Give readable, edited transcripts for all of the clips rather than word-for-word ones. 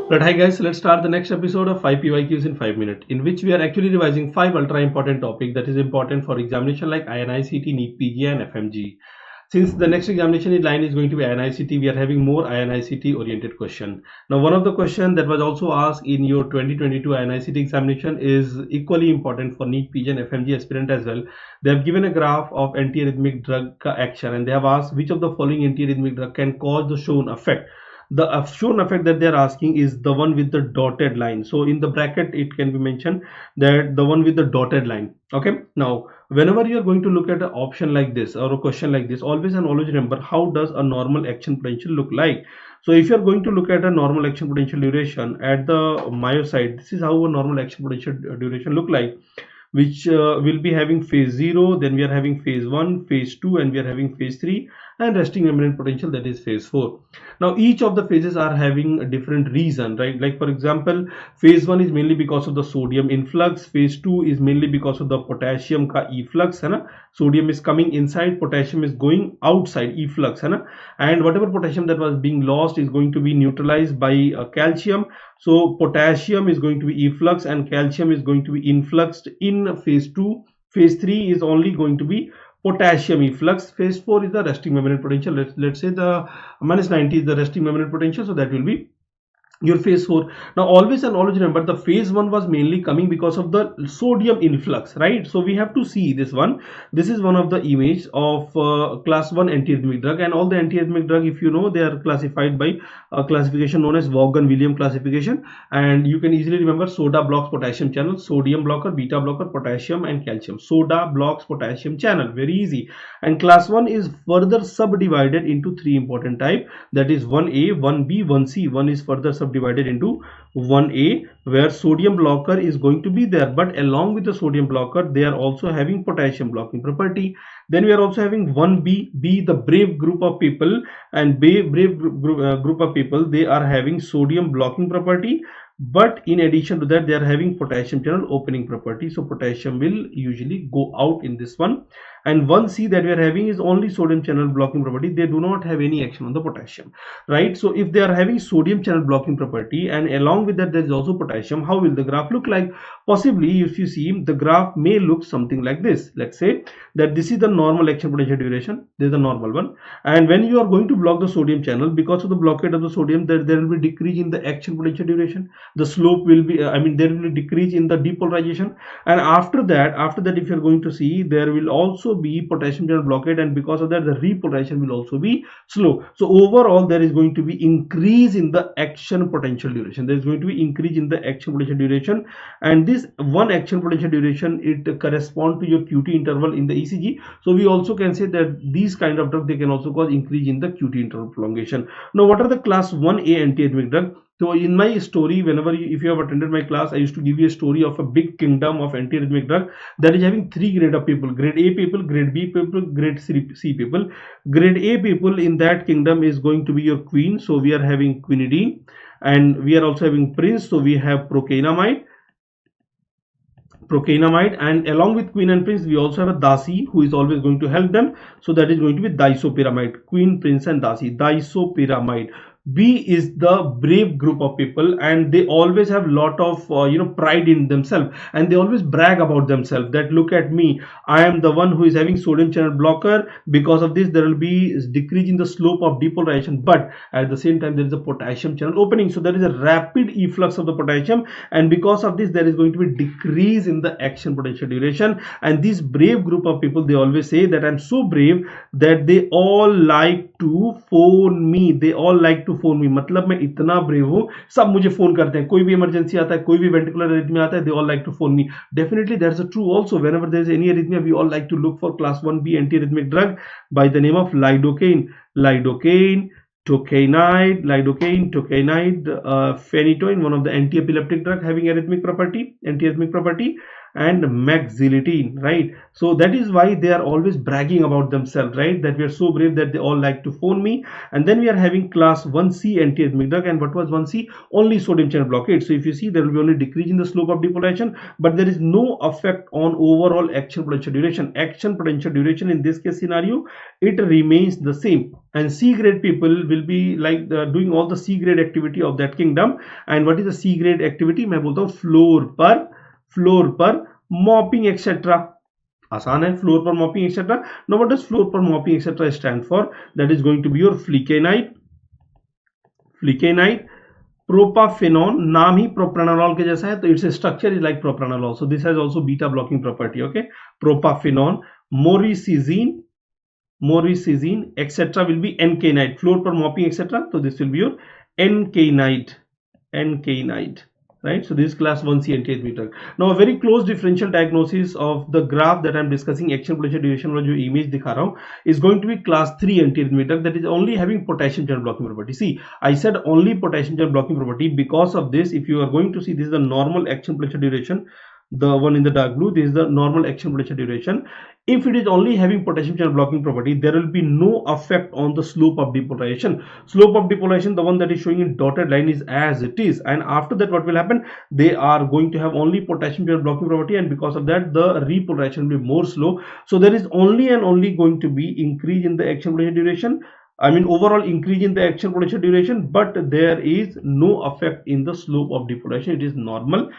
Right, hi guys, let's start the next episode of 5 PYQs in 5 minutes, in which we are actually revising 5 ultra important topics that is important for examination like INI-CET, NEET PG and FMGE. Since the next examination in line is going to be INI-CET, we are having more INI-CET oriented question. Now, one of the question that was also asked in your 2022 INI-CET examination is equally important for NEET PG and FMGE aspirant as well. They have given a graph of antiarrhythmic drug action and they have asked which of the following antiarrhythmic drug can cause the shown effect. The shown effect that they're asking is the one with the dotted line. So in the bracket it can be mentioned that the one with the dotted line. Okay, now whenever you're going to look at an option like this or a question like this, always and always remember how does a normal action potential look like. So if you're going to look at a normal action potential duration at the MAOIs side, this is how a normal action potential duration look like, which will be having phase 0, then we are having phase 1, phase 2, and we are having phase 3, and resting membrane potential, that is phase 4. Now each of the phases are having a different reason, right? Like for example, phase 1 is mainly because of the sodium influx, phase 2 is mainly because of the potassium ka efflux, है ना? Sodium is coming inside, potassium is going outside, efflux, है ना? And whatever potassium that was being lost is going to be neutralized by calcium. So potassium is going to be efflux and calcium is going to be influxed in phase 2. Phase 3 is only going to be potassium efflux. Phase 4 is the resting membrane potential. Let's say the minus 90 is the resting membrane potential, so that will be your phase 4. Now always and always remember the phase 1 was mainly coming because of the sodium influx, right? So we have to see this one. This is one of the image of class 1 antiarrhythmic drug, and all the antiarrhythmic drug, if you know, they are classified by a classification known as Vaughan-Williams classification, and you can easily remember soda blocks potassium channel, sodium blocker, beta blocker, potassium and calcium. Soda blocks potassium channel, very easy. And class 1 is further subdivided into 3 important type, that is 1A, 1B, 1C. 1 is further subdivided into 1A, where sodium blocker is going to be there, but along with the sodium blocker they are also having potassium blocking property. Then we are also having 1B, the brave group of people, and brave group of people, they are having sodium blocking property, but in addition to that they are having potassium channel opening property, so potassium will usually go out in this one. And 1C that we are having is only sodium channel blocking property, they do not have any action on the potassium, right? So if they are having sodium channel blocking property and along with that there is also potassium, how will the graph look like? Possibly if you see, the graph may look something like this. Let's say that this is the normal action potential duration, this is the normal one, and when you are going to block the sodium channel, because of the blockade of the sodium, there will be decrease in the action potential duration, the slope will be there will be decrease in the depolarization, and after that if you are going to see, there will also be potassium channel blockade, and because of that the repolarization will also be slow. So overall there is going to be increase in the action potential duration, there is going to be increase in the action potential duration, and this one action potential duration, it correspond to your QT interval in the ECG. So we also can say that these kind of drug, they can also cause increase in the QT interval prolongation. Now what are the class 1A antiarrhythmic drug? So in my story, whenever if you have attended my class, I used to give you a story of a big kingdom of antiarrhythmic drug that is having 3 grade of people: grade A people, grade B people, grade C people. Grade A people in that kingdom is going to be your queen, so we are having quinidine, and we are also having prince, so we have procainamide, and along with queen and prince we also have a dasi who is always going to help them, so that is going to be disopyramide. Queen, prince and dasi, disopyramide. B is the brave group of people, and they always have lot of pride in themselves, and they always brag about themselves that look at me, I am the one who is having sodium channel blocker. Because of this there will be decrease in the slope of depolarization, but at the same time there is a potassium channel opening, so there is a rapid efflux of the potassium, and because of this there is going to be decrease in the action potential duration. And this brave group of people, they always say that I'm so brave that they all like to phone me, they all like to phone me, मतलब मैं इतना brave हूं, सब मुझे phone करते हैं, कोई भी इमरजेंसी आता है, कोई भी वेंटिकुलर अरिथमिया आता है, they all like to phone me. Definitely that's a true also. Whenever there is any arrhythmia, we all like to look for class 1B antiarrhythmic drug by the name of lidocaine, tocainide, phenytoin, one of the anti-epileptic drug having antiarrhythmic property. and maxilitine, right? So that is why they are always bragging about themselves, right? That we are so brave that they all like to phone me. And then we are having class 1C antiarrhythmic drug. And what was 1C? Only sodium channel blockade. So if you see, there will be only decrease in the slope of depolarization, but there is no effect on overall action potential duration. Action potential duration in this case scenario, it remains the same. And C grade people will be like doing all the C grade activity of that kingdom. And what is the C grade activity? मैं बोलता हूँ floor पर mopping etc. आसान है, floor पर mopping etc. Now what does floor पर mopping etc. stand for? That is going to be your flecainide, propafenone. नाम ही propranolol के जैसा है, तो its structure is like propranolol. So this has also beta blocking property. Okay, propafenone, morphine etc. will be nkainide. Floor per mopping etc. So this will be your nkainide, right? So this is class 1C antiarrhythmic drug. Now a very close differential diagnosis of the graph that I am discussing, action potential duration वाला जो image दिखा रहा हूँ, is going to be class 3 antiarrhythmic drug, that is only having potassium channel blocking property. See, I said only potassium channel blocking property. Because of this, if you are going to see, this is the normal action potential duration, the one in the dark blue, this is the normal action potential duration. If it is only having potassium channel blocking property, there will be no effect on the slope of depolarization. Slope of depolarization, the one that is showing in dotted line, is as it is. And after that, what will happen? They are going to have only potassium channel blocking property, and because of that, the repolarization will be more slow. So there is only and only going to be increase in the action potential duration. I mean overall increase in the action potential duration, but there is no effect in the slope of depolarization. It is normal.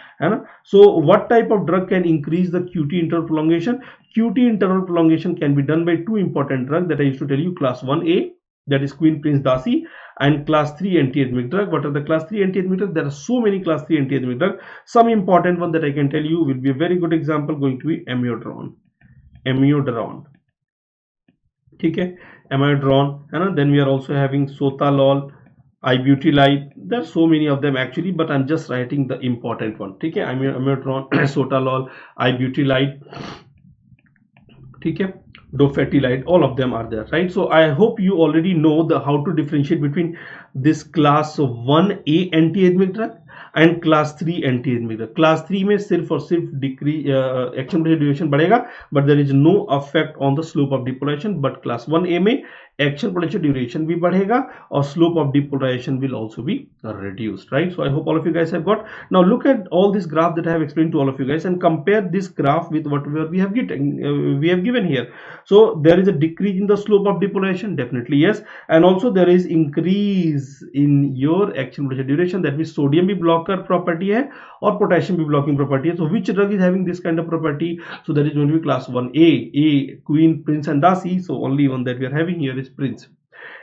So what type of drug can increase the QT interval prolongation? QT interval prolongation can be done by two important drugs that I used to tell you, class 1A, that is Queen Prince Darcy, and class 3 antiarrhythmic drug. What are the class 3 antiarrhythmic drug? There are so many class 3 antiarrhythmic drug. Some important one that I can tell you will be a very good example going to be amiodarone. ठीक है, amiodarone है ना. Then we are also having sotalol, ibutylide. There are so many of them actually, but I'm just writing the important one. ठीक है, amiodarone, sotalol, ibutylide, ठीक है, dofetilide, all of them are there, right? So I hope you already know how to differentiate between this class 1A antiarrhythmic drug and class 3 antiarrhythmic drug. Class 3 में सिर्फ और सिर्फ decrease action potential duration बढ़ेगा, but there is no effect on the slope of depolarization. But class 1A में action potential duration भी बढ़ेगा और slope of depolarization will also be reduced, right? So I hope all of you guys have got. Now look at all this graph that I have explained to all of you guys and compare this graph with whatever we have given here. So there is a decrease in the slope of depolarization, definitely yes, and also there is increase in your action potential duration. That means sodium भी blocker property है और potassium भी blocking property है. So which drug is having this kind of property? So that is going to be class 1A, Queen, Prince and Darcy. So only one that we are having here is Prince.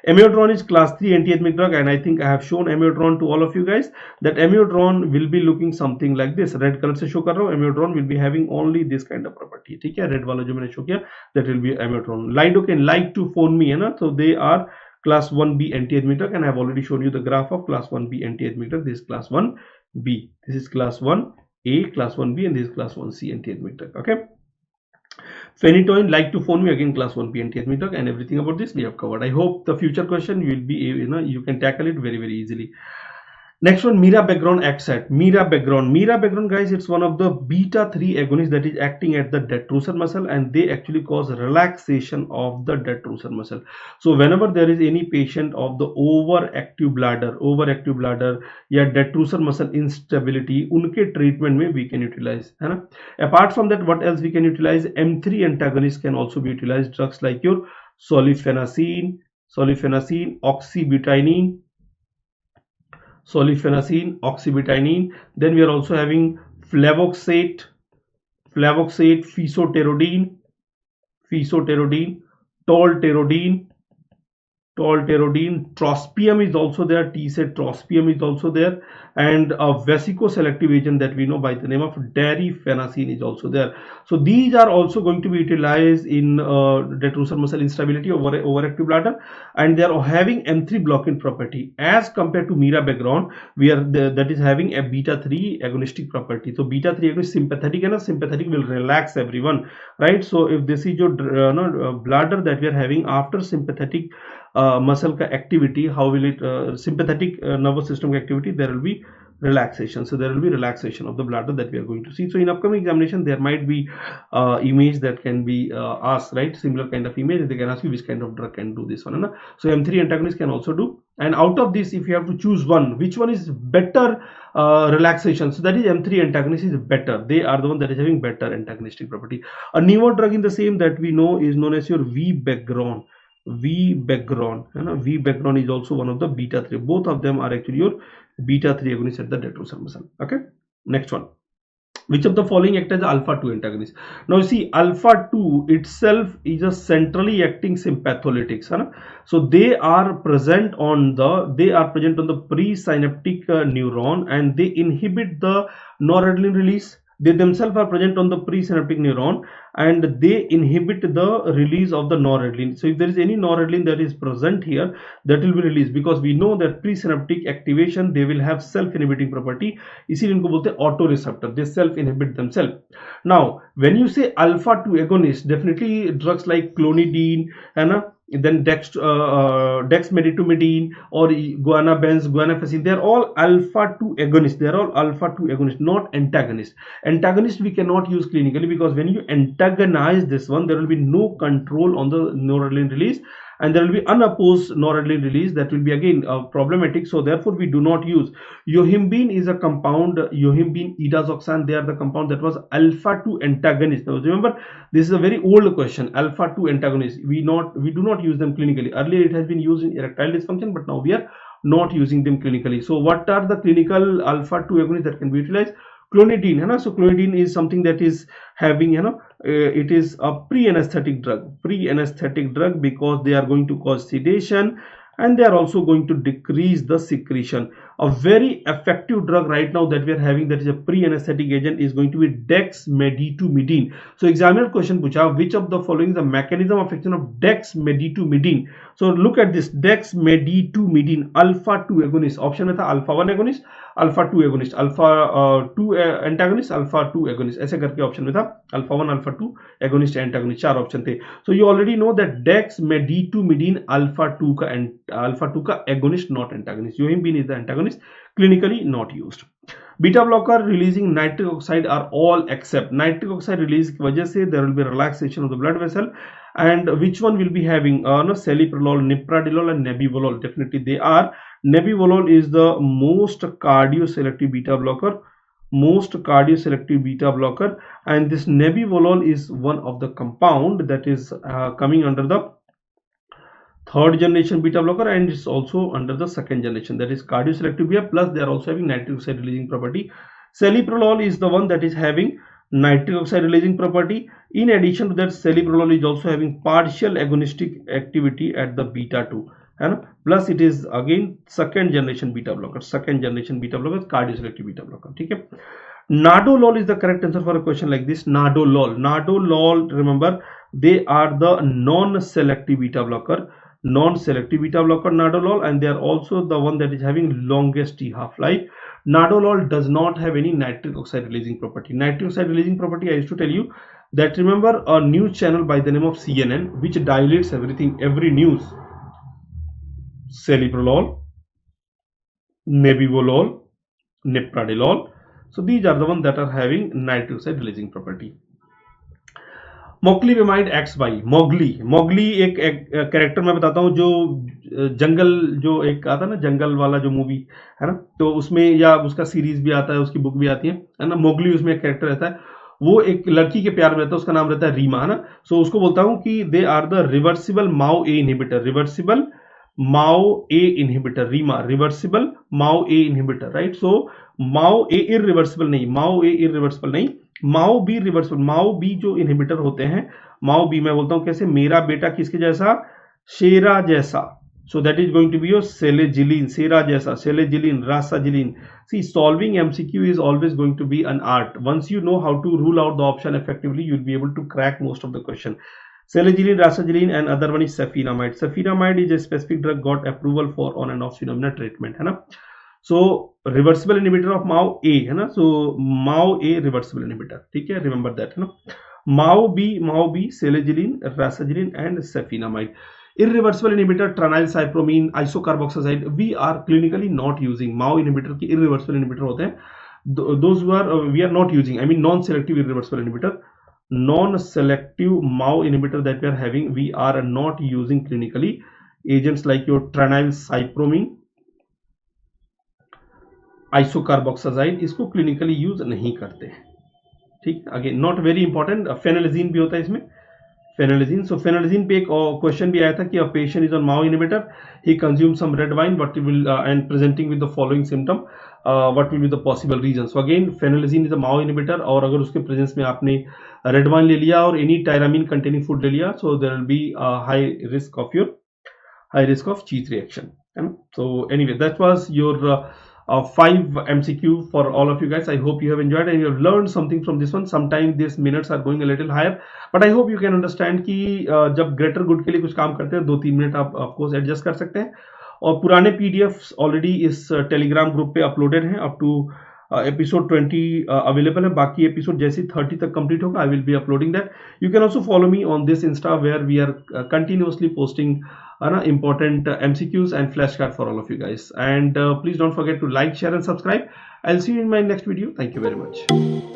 Amiodarone is class 3 antiarrhythmic drug, and I think I have shown amiodarone to all of you guys. That amiodarone will be looking something like this. Red color से show कर रहा हूँ. Amiodarone will be having only this kind of property. ठीक है, red वाला जो मैंने show किया, that will be amiodarone. Lidocaine, like to phone me है ना, so they are class 1B antiarrhythmic drug, and I have already shown you the graph of class 1B antiarrhythmic drug. This is class 1B, this is class 1A, class 1B, and this is class 1C antiarrhythmic drug. Okay. Phenytoin, like to phone me, again class 1B antiarrhythmic drug, and everything about this we have covered. I hope the future question will be, you can tackle it very easily. Next one, Mira background ACT. Mira background guys, it's one of the beta 3 agonists that is acting at the detrusor muscle, and they actually cause relaxation of the detrusor muscle. So whenever there is any patient of the overactive bladder या detrusor muscle instability, उनके treatment में we can utilize, है ना. Apart from that, what else we can utilize? M3 antagonists can also be utilized. Drugs like your solifenacine, oxybutynine. Then we are also having flavoxate, fesopterodine, tolterodine, trospium is also there, T-set trospium is also there, and a vesicoselective agent that we know by the name of darifenacin is also there. So these are also going to be utilized in detrusor muscle instability over overactive bladder, and they are having M3 blocking property as compared to Mira background, that is having a beta 3 agonistic property. So beta 3 agonist sympathetic, and sympathetic will relax everyone, right? So if this is your bladder that we are having after sympathetic muscle का activity, how will it sympathetic nervous system activity, there will be relaxation. So there will be relaxation of the bladder that we are going to see. So in upcoming examination there might be image that can be asked, right? Similar kind of image, they can ask you which kind of drug can do this one, no? So M3 antagonist can also do. And out of this, if you have to choose one, which one is better relaxation, so that is M3 antagonist is better. They are the one that is having better antagonistic property. A newer drug in the same that we know is known as your Vbegron. Vbegron, Vbegron is also one of the beta 3. Both of them are actually your beta 3 agonists at the detrosome muscle. Okay, next one. Which of the following act as alpha 2 antagonist? Now you see, alpha 2 itself is a centrally acting sympatholytics, so they are present on the presynaptic neuron, and they inhibit the noradrenaline release. They themselves are present on the presynaptic neuron and they inhibit the release of the noradrenaline. So if there is any noradrenaline that is present here, that will be released, because we know that presynaptic activation, they will have self-inhibiting property. इसीलिए इनको बोलते हैं autoreceptor. They self-inhibit themselves. Now, when you say alpha 2 agonist, definitely drugs like clonidine, then dexmedetomidine or guanabens, guanafacine, they are all alpha 2 agonists. They are all alpha 2 agonists, not antagonists. Antagonist we cannot use clinically, because when you antagonize this one, there will be no control on the noradrenaline release, and there will be unopposed noradrenaline release. That will be again problematic. So therefore we do not use. Yohimbine is a compound, yohimbine, idazoxan, they are the compound that was alpha 2 antagonist. Now remember, this is a very old question. Alpha 2 antagonist, we do not use them clinically. Earlier it has been used in erectile dysfunction, but now we are not using them clinically. So what are the clinical alpha 2 agonists that can be utilized? Clonidine, so clonidine is something that is having, it is a pre-anesthetic drug, because they are going to cause sedation and they are also going to decrease the secretion. A very effective drug right now that we are having, that is a pre-anesthetic agent, is going to be dexmedetomidine. So examiner question pucha, which of the following is the mechanism of action of dexmedetomidine? So look at this, dexmedetomidine, alpha 2 agonist. Option में था alpha 1 agonist, alpha 2 agonist, alpha 2 antagonist, alpha 2 agonist, ऐसे करके option में था alpha 1, alpha 2 agonist, antagonist, चार option थे. So you already know that dexmedetomidine alpha 2 का agonist, not antagonist. Yohimbine is the antagonist, clinically not used. Beta blocker releasing nitric oxide are all except nitric oxide release की वजह से there will be relaxation of the blood vessel. And which one will be having celiprolol, nipradilol and nebivolol? Definitely they are. Nebivolol is the most cardioselective beta blocker, and this nebivolol is one of the compound that is coming under the third generation beta blocker, and it's also under the second generation, that is cardioselective here, plus they are also having nitric oxide releasing property. Celiprolol is the one that is having nitric oxide releasing property. In addition to that, celiprolol is also having partial agonistic activity at the beta 2, plus it is again second generation beta blocker, cardioselective beta blocker. Okay, nadolol is the correct answer for a question like this. Nadolol, remember, they are the non-selective beta blocker, nadolol, and they are also the one that is having longest T half-life. Nadolol does not have any nitric oxide releasing property. Nitric oxide releasing property, I used to tell you that, remember a news channel by the name of CNN, which dilates everything, every news. Celiprolol, nebivolol, nipradilol. So these are the ones that are having nitric oxide releasing property. Moclobemide x y, Mowgli एक character मैं बताता हूँ, जो जंगल, जो एक आता है ना, जंगल वाला जो मूवी है ना, तो उसमें, या उसका सीरीज भी आता है, उसकी बुक भी आती है ना, मोगली उसमें एक कैरेक्टर रहता है, वो एक लड़की के प्यार में रहता है, उसका नाम रहता है रीमा, है ना. सो उसको बोलता हूँ कि they are the reversible MAO A inhibitor, RIMA reversible MAO A inhibitor, right. So MAO A irreversible नहीं, MAO B reversible. MAO B जो इनहिबिटर होते हैं, माओ बी मैं बोलता हूं कैसे, मेरा बेटा किसके जैसा, शेरा जैसा. So that is going to be your selegiline, Shera जैसा, selegiline, रासाजिलिन. See, solving MCQ is always going to be an art. Once you know how to rule out the option effectively, you'll be able to crack most of the question. Selegilin, rasagiline, and other one is safinamide. Safinamide is a specific drug got approval for on and off phenomena treatment, है ना. So reversible inhibitor of MAO A, है ना. So MAO A reversible inhibitor, ठीक है, remember that, है ना. MAO B, selegilin, rasagiline and safinamide. irreversible inhibitor tranylcypromine, isocarboxazide, we are clinically not using. MAO inhibitor की irreversible inhibitor होते हैं, those who are we are not using, I mean non-selective irreversible inhibitor, non-selective MAO inhibitor that we are having, we are not using clinically. Agents like your tranylcypromine, isocarboxazide, इसको clinically use नहीं करते हैं, ठीक. Again not very important. Phenelzine भी होता है इसमें, फेनालिजीन. सो फेनालिजीन पे एक क्वेश्चन भी आया था कि a patient is on MAO inhibitor, he consume some red wine, what will and presenting with the following symptom, what will be the possible reason. So again phenelzine is a MAO inhibitor, और अगर उसके presence में आपने red wine ले लिया और any tyramine containing food ले लिया, so there will be high risk of cheese reaction. So anyway, that was your 5 MCQ for all of you guys. I hope you have enjoyed and you have learned something from this one. Sometimes these minutes are going a little higher, but I hope you can understand कि जब greater good के लिए कुछ काम करते हैं 2-3 minute आप of course adjust कर सकते हैं. और पुराने PDFs ऑलरेडी इस टेलीग्राम ग्रुप पे अपलोडेड हैं, अप टू एपिसोड 20 अवेलेबल है. बाकी एपिसोड जैसे 30 तक कंप्लीट होगा, I will be uploading that. You can also follow me on this insta where we are continuously posting important MCQs and flashcard for all of you guys. And please don't forget to like, share and subscribe. I'll see you in my next video. Thank you very much.